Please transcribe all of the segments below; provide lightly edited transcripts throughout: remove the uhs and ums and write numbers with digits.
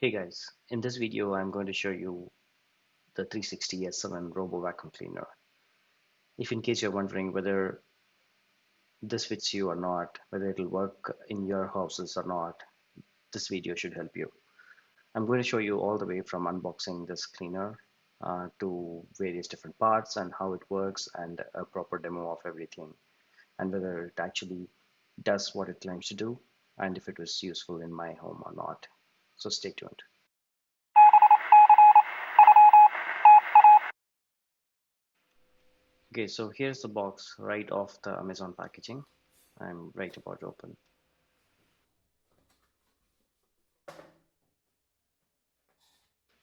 Hey guys, in this video I'm going to show you the 360S Robo Vacuum Cleaner. If in case you're wondering whether this fits you or not, whether it'll work in your houses or not, this video should help you. I'm going to show you all the way from unboxing this cleaner to various different parts and how it works and a proper demo of everything and whether it actually does what it claims to do and if it was useful in my home or not. So stay tuned. Okay, so here's the box right off the Amazon packaging. I'm right about to open.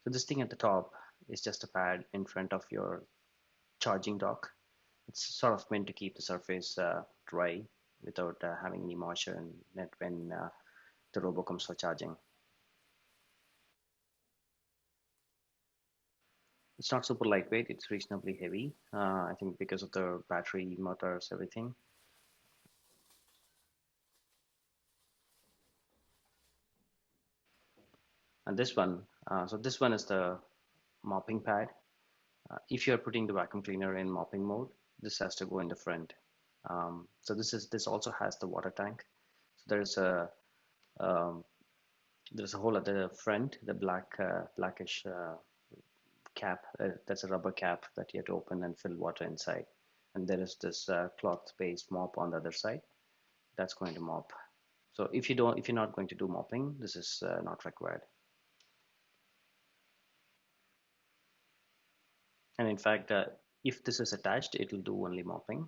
So this thing at the top is just a pad in front of your charging dock. It's sort of meant to keep the surface dry without having any moisture in it when the robo comes for charging. It's not super lightweight, it's reasonably heavy. I think because of the battery, motors, everything. And this one, so this one is the mopping pad. If you're putting the vacuum cleaner in mopping mode, this has to go in the front. So this also has the water tank. So um, there's a hole at the front, the blackish cap. That's a rubber cap that you have to open and fill water inside. And there is this cloth-based mop on the other side. That's going to mop. So if you're not going to do mopping, this is not required. And in fact, if this is attached, it will do only mopping.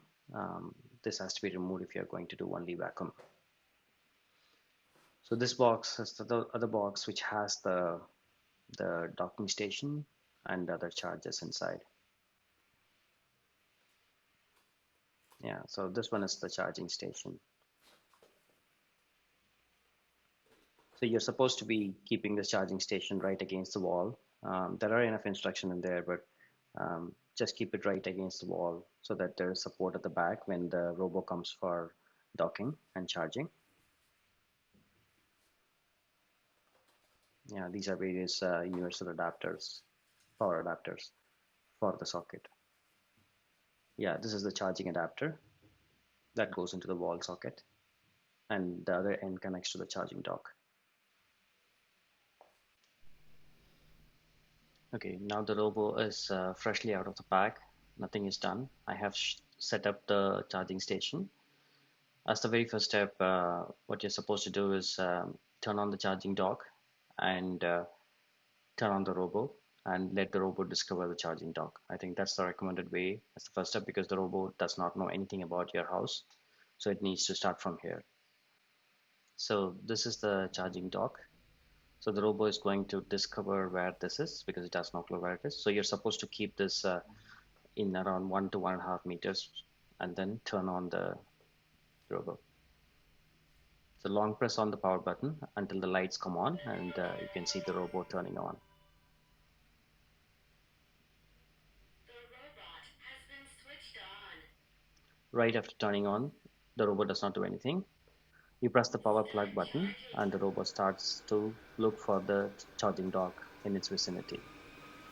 This has to be removed if you're going to do only vacuum. So this box is the other box which has the docking station and other chargers inside. Yeah, so this one is the charging station. So you're supposed to be keeping this charging station right against the wall. There are enough instruction in there, but just keep it right against the wall so that there is support at the back when the robo comes for docking and charging. Yeah, these are various universal adapters, power adapters for the socket. Yeah, this is the charging adapter that goes into the wall socket, and the other end connects to the charging dock. Okay, now the robo is freshly out of the pack. Nothing is done. I have set up the charging station. As the very first step, what you're supposed to do is turn on the charging dock and turn on the robo and let the robot discover the charging dock. I think that's the recommended way as the first step because the robot does not know anything about your house. So it needs to start from here. So this is the charging dock. So the robot is going to discover where this is because it has no clue where it is. So you're supposed to keep this in around 1 to 1.5 meters and then turn on the robot. So long press on the power button until the lights come on and you can see the robot turning on. Right after turning on, the robot does not do anything. You press the power plug button and the robot starts to look for the charging dock in its vicinity.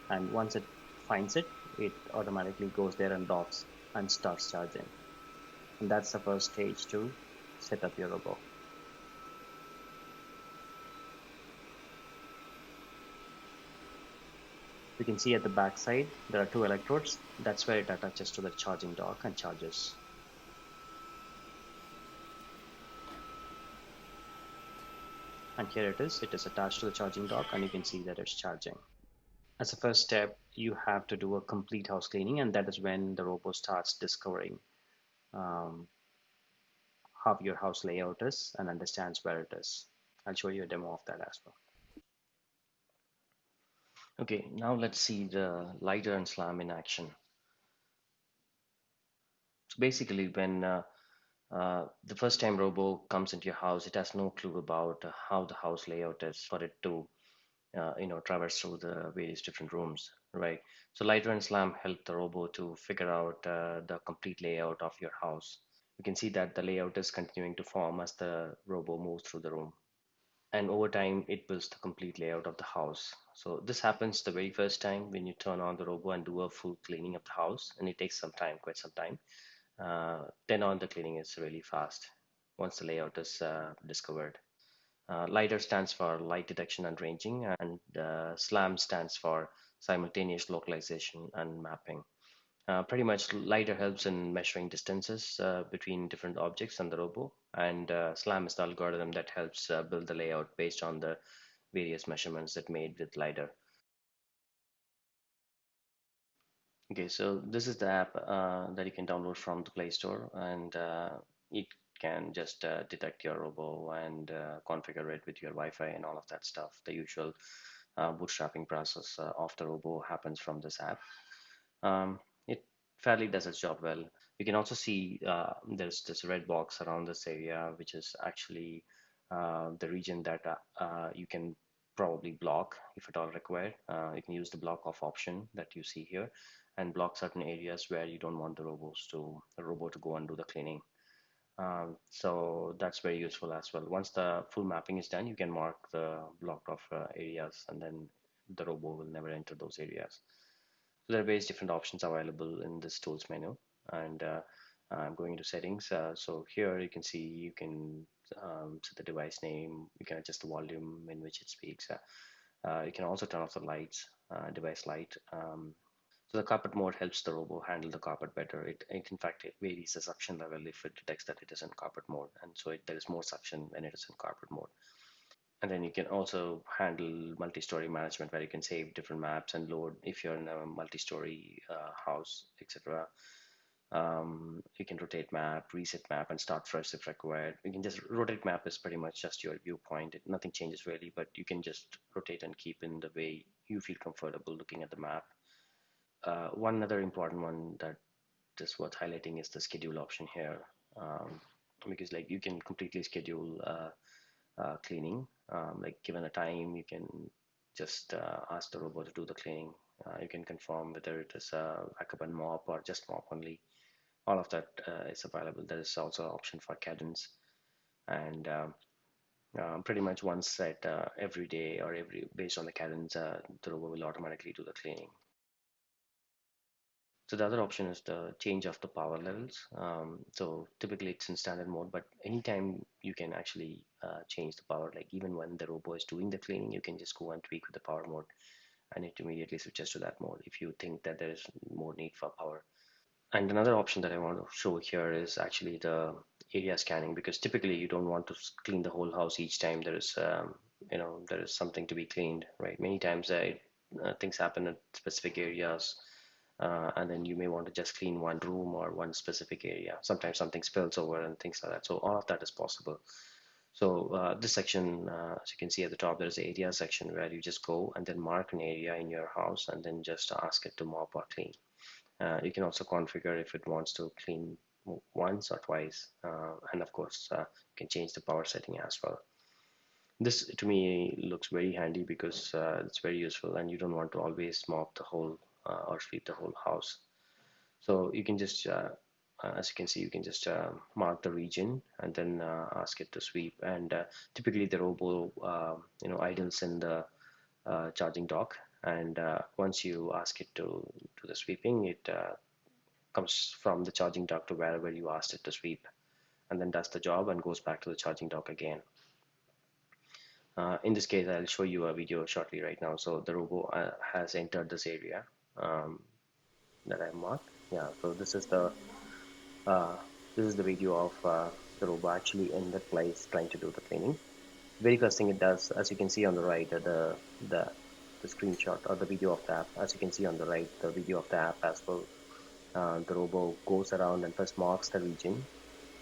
And once it finds it, it automatically goes there and docks and starts charging. And that's the first stage to set up your robot. You can see at the back side, there are two electrodes. That's where it attaches to the charging dock and charges. And here it is attached to the charging dock and you can see that it's charging. As a first step, you have to do a complete house cleaning, and that is when the robot starts discovering um, how your house layout is and understands where it is. I'll show you a demo of that as well. Okay, now let's see the lighter and slam in action. So basically, when the first time robo comes into your house, it has no clue about how the house layout is for it to traverse through the various different rooms, right? So lighter and slam help the robo to figure out the complete layout of your house. You can see that the layout is continuing to form as the robo moves through the room. and over time it builds the complete layout of the house. So this happens the very first time when you turn on the robo and do a full cleaning of the house, and it takes some time, quite some time. Then on, the cleaning is really fast once the layout is discovered. LiDAR stands for light detection and ranging, and SLAM stands for simultaneous localization and mapping. Pretty much, LiDAR helps in measuring distances between different objects on the robo, and SLAM is the algorithm that helps build the layout based on the various measurements that made with LiDAR. Okay, so this is the app that you can download from the Play Store, and it can just detect your robo and configure it with your Wi-Fi and all of that stuff. The usual bootstrapping process of the robo happens from this app. It fairly does its job well. You can also see there's this red box around this area, which is actually the region that you can probably block if at all required. You can use the block off option that you see here and block certain areas where you don't want the robot to go and do the cleaning. So that's very useful as well. Once the full mapping is done, you can mark the blocked off areas, and then the robot will never enter those areas. So there are various different options available in this tools menu, and I'm going into settings. So here you can see you can set the device name, you can adjust the volume in which it speaks. You can also turn off the lights, device light. So the carpet mode helps the robo handle the carpet better. It in fact it varies the suction level if it detects that it is in carpet mode, and so there is more suction when it is in carpet mode. And then you can also handle multi-story management where you can save different maps and load if you're in a multi-story house, etc. You can rotate map, reset map, and start fresh if required. You can just rotate map is pretty much just your viewpoint. Nothing changes really, but you can just rotate and keep in the way you feel comfortable looking at the map. One other important one that is worth highlighting is the schedule option here, because like you can completely schedule cleaning. Like given a time, you can just ask the robot to do the cleaning. You can confirm whether it is a backup and mop or just mop only. All of that is available. There is also an option for cadence, and pretty much once set every day or every based on the cadence, the robot will automatically do the cleaning. So the other option is the change of the power levels. So typically it's in standard mode, but anytime you can actually change the power, like even when the robot is doing the cleaning, you can just go and tweak with the power mode and it immediately switches to that mode if you think that there is more need for power. And another option that I want to show here is actually the area scanning, because typically you don't want to clean the whole house each time there is, there is something to be cleaned, right? Many times things happen at specific areas, and then you may want to just clean one room or one specific area. Sometimes something spills over and things like that. So all of that is possible. So this section, as you can see at the top, there is an area section where you just go and then mark an area in your house and then just ask it to mop or clean. You can also configure if it wants to clean once or twice, and of course you can change the power setting as well. This to me looks very handy because it's very useful and you don't want to always mop the whole or sweep the whole house. So you can just, as you can see, you can just mark the region and then ask it to sweep. And typically the robo, idles in the charging dock. And once you ask it to do the sweeping, it comes from the charging dock to wherever you asked it to sweep, and then does the job and goes back to the charging dock again. In this case, I'll show you a video shortly right now. So the robo has entered this area that I marked. Yeah, so uh, this is the video of the robo actually in that place trying to do the cleaning. Very first thing it does, as you can see on the right, the screenshot or the video of the app. As you can see on the right, the video of the app as well. The robo goes around and first marks the region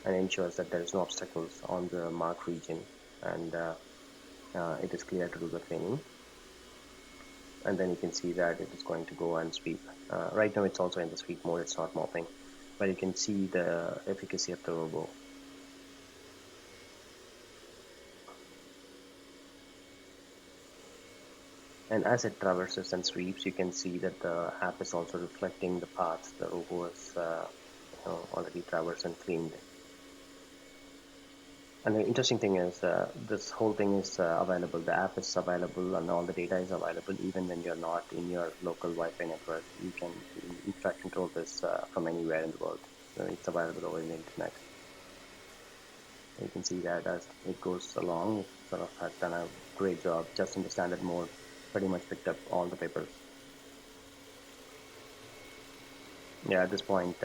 and ensures that there is no obstacles on the marked region, and it is clear to do the cleaning. And then you can see that it is going to go and sweep. Right now it's also in the sweep mode, it's not mopping, but you can see the efficacy of the robo. And as it traverses and sweeps, you can see that the app is also reflecting the paths the robo has already traversed and cleaned. And the interesting thing is, this whole thing is available. The app is available, and all the data is available, even when you're not in your local Wi-Fi network. You can, in fact, control this from anywhere in the world. So it's available over the internet. You can see that as it goes along, it sort of has done a great job. Just in the standard mode, pretty much picked up all the papers. Yeah, at this point,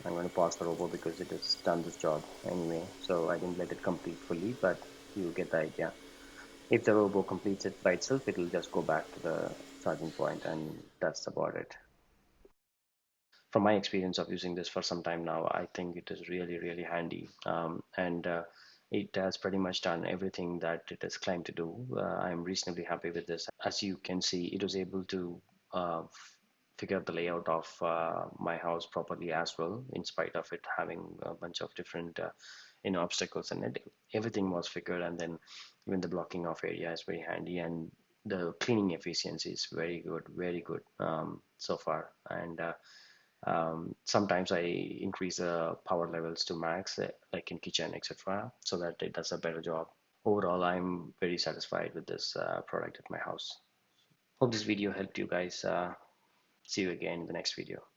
I'm going to pause the robo because it has done this job anyway. So I didn't let it complete fully, but you get the idea. If the robo completes it by itself, it will just go back to the charging point, and that's about it. From my experience of using this for some time now, I think it is really, really handy. And it has pretty much done everything that it has claimed to do. I'm reasonably happy with this. As you can see, it was able to figure out the layout of my house properly as well, in spite of it having a bunch of different obstacles, and everything was figured. And then even the blocking of area is very handy, and the cleaning efficiency is very good so far. And sometimes I increase the power levels to max, like in kitchen, etc., so that it does a better job. Overall, I'm very satisfied with this product at my house. Hope this video helped you guys. See you again in the next video.